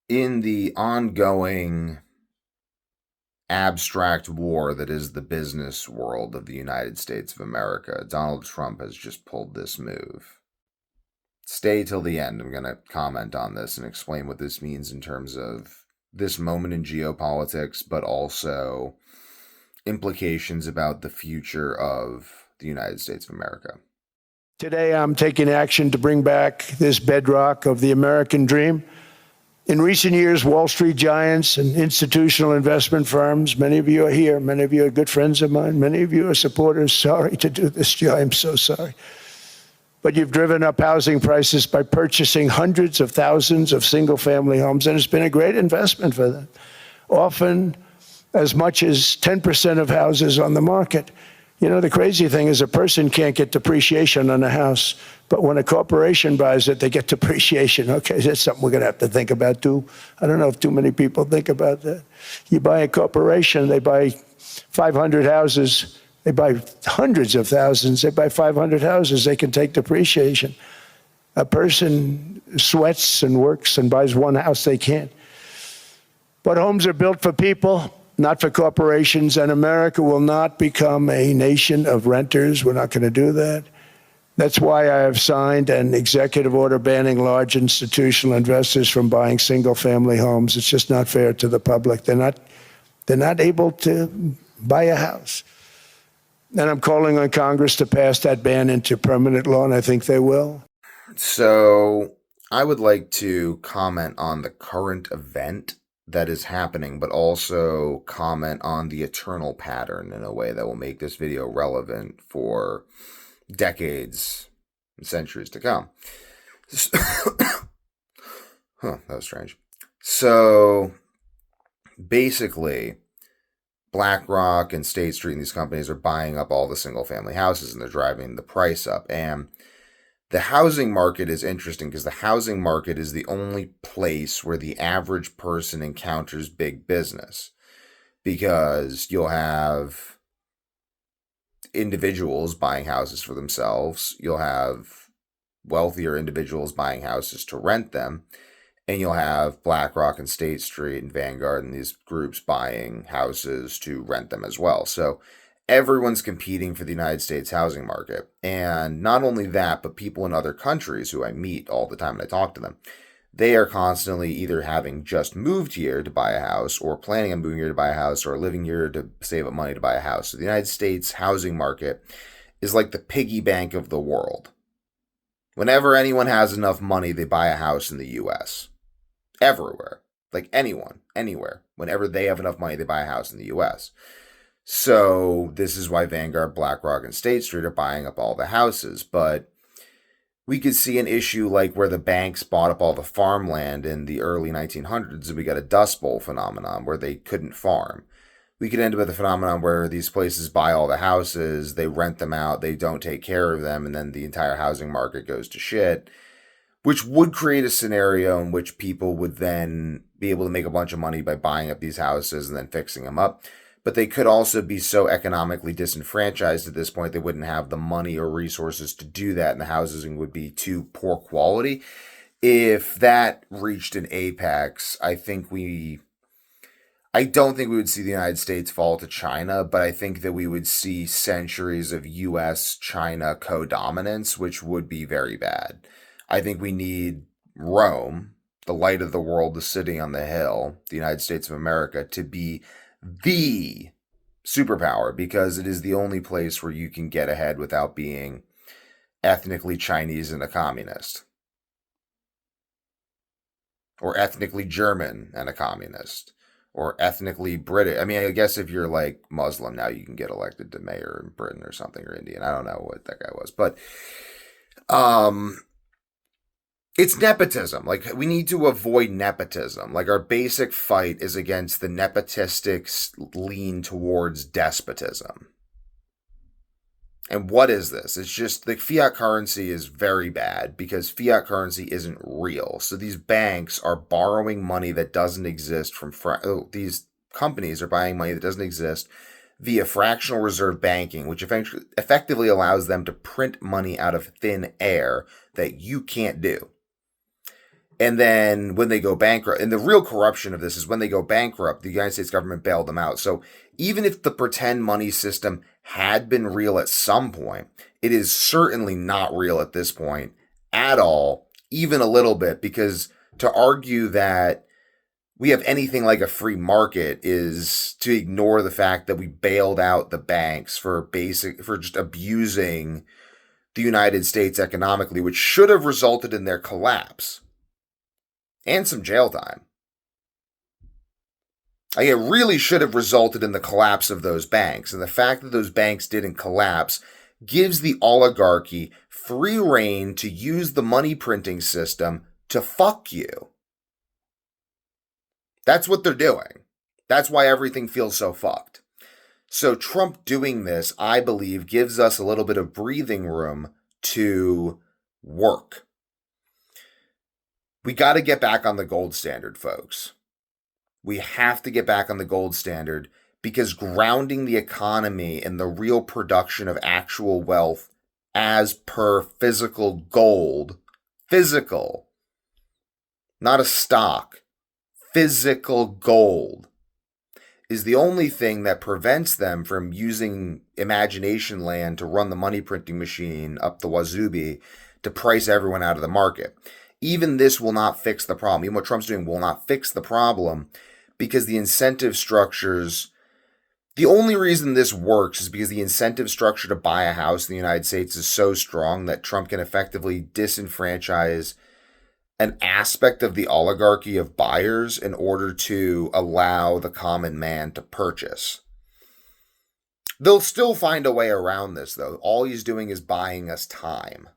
In the ongoing abstract war that is the business world of the United States of America, Donald Trump has just pulled this move. Stay till the end. I'm going to comment on this and explain what this means in terms of this moment in geopolitics, but also implications about the future of the United States of America. Today, I'm taking action to bring back this bedrock of the American dream. In recent years, Wall Street giants and institutional investment firms, many of you are here, many of you are good friends of mine, many of you are supporters. Sorry to do this, Joe, I'm so sorry. But you've driven up housing prices by purchasing hundreds of thousands of single-family homes, and it's been a great investment for them. Often as much as 10% of houses on the market. You know, the crazy thing is a person can't get depreciation on a house, but when a corporation buys it, they get depreciation. Okay, that's something we're going to have to think about too. I don't know if too many people think about that. You buy a corporation, they buy 500 houses, they buy hundreds of thousands, they buy 500 houses, they can take depreciation. A person sweats and works and buys one house, they can't. But homes are built for people, not for corporations, and America will not become a nation of renters. We're not going to do that. That's why I have signed an executive order banning large institutional investors from buying single-family homes. It's just not fair to the public. They're not able to buy a house. And I'm calling on Congress to pass that ban into permanent law, and I think they will. So I would like to comment on the current event that is happening, but also comment on the eternal pattern in a way that will make this video relevant for decades and centuries to come. That was strange. So basically, BlackRock and State Street and these companies are buying up all the single family houses and they're driving the price up. And the housing market is interesting because the housing market is the only place where the average person encounters big business, because you'll have individuals buying houses for themselves, you'll have wealthier individuals buying houses to rent them, and you'll have BlackRock and State Street and Vanguard and these groups buying houses to rent them as well. So everyone's competing for the United States housing market. And not only that, but people in other countries who I meet all the time and I talk to them, they are constantly either having just moved here to buy a house or planning on moving here to buy a house or living here to save up money to buy a house. So the United States housing market is like the piggy bank of the world. Whenever anyone has enough money, they buy a house in the U.S. Everywhere. Like anyone, anywhere. Whenever they have enough money, they buy a house in the U.S. So this is why Vanguard, BlackRock, and State Street are buying up all the houses. But we could see an issue like where the banks bought up all the farmland in the early 1900s, and we got a Dust Bowl phenomenon where they couldn't farm. We could end up with a phenomenon where these places buy all the houses, they rent them out, they don't take care of them, and then the entire housing market goes to shit, which would create a scenario in which people would then be able to make a bunch of money by buying up these houses and then fixing them up. But they could also be so economically disenfranchised at this point they wouldn't have the money or resources to do that, and the housing would be too poor quality. If that reached an apex, I don't think we would see the United States fall to China, but I think that we would see centuries of US-China co-dominance, which would be very bad. I think we need Rome, the light of the world, the city on the hill, the United States of America, to be the superpower, because it is the only place where you can get ahead without being ethnically Chinese and a communist, or ethnically German and a communist, or ethnically British. I mean, I guess if you're like Muslim now, you can get elected to mayor in Britain or something, or Indian. I don't know what that guy was, but it's nepotism. Like, we need to avoid nepotism. Like, our basic fight is against the nepotistic lean towards despotism. And what is this? It's just the fiat currency is very bad because fiat currency isn't real. So these banks are borrowing money that doesn't exist from these companies are buying money that doesn't exist via fractional reserve banking, which effectively allows them to print money out of thin air that you can't do. And then when they go bankrupt, and the real corruption of this is when they go bankrupt, the United States government bailed them out. So even if the pretend money system had been real at some point, it is certainly not real at this point at all, even a little bit, because to argue that we have anything like a free market is to ignore the fact that we bailed out the banks for just abusing the United States economically, which should have resulted in their collapse and some jail time. Like, it really should have resulted in the collapse of those banks. And the fact that those banks didn't collapse gives the oligarchy free rein to use the money printing system to fuck you. That's what they're doing. That's why everything feels so fucked. So Trump doing this, I believe, gives us a little bit of breathing room to work. We got to get back on the gold standard, folks. We have to get back on the gold standard because grounding the economy in the real production of actual wealth as per physical gold, physical, not a stock, physical gold, is the only thing that prevents them from using imagination land to run the money printing machine up the wazooby to price everyone out of the market. Even this will not fix the problem. Even what Trump's doing will not fix the problem because the incentive structures, the only reason this works is because the incentive structure to buy a house in the United States is so strong that Trump can effectively disenfranchise an aspect of the oligarchy of buyers in order to allow the common man to purchase. They'll still find a way around this, though. All he's doing is buying us time.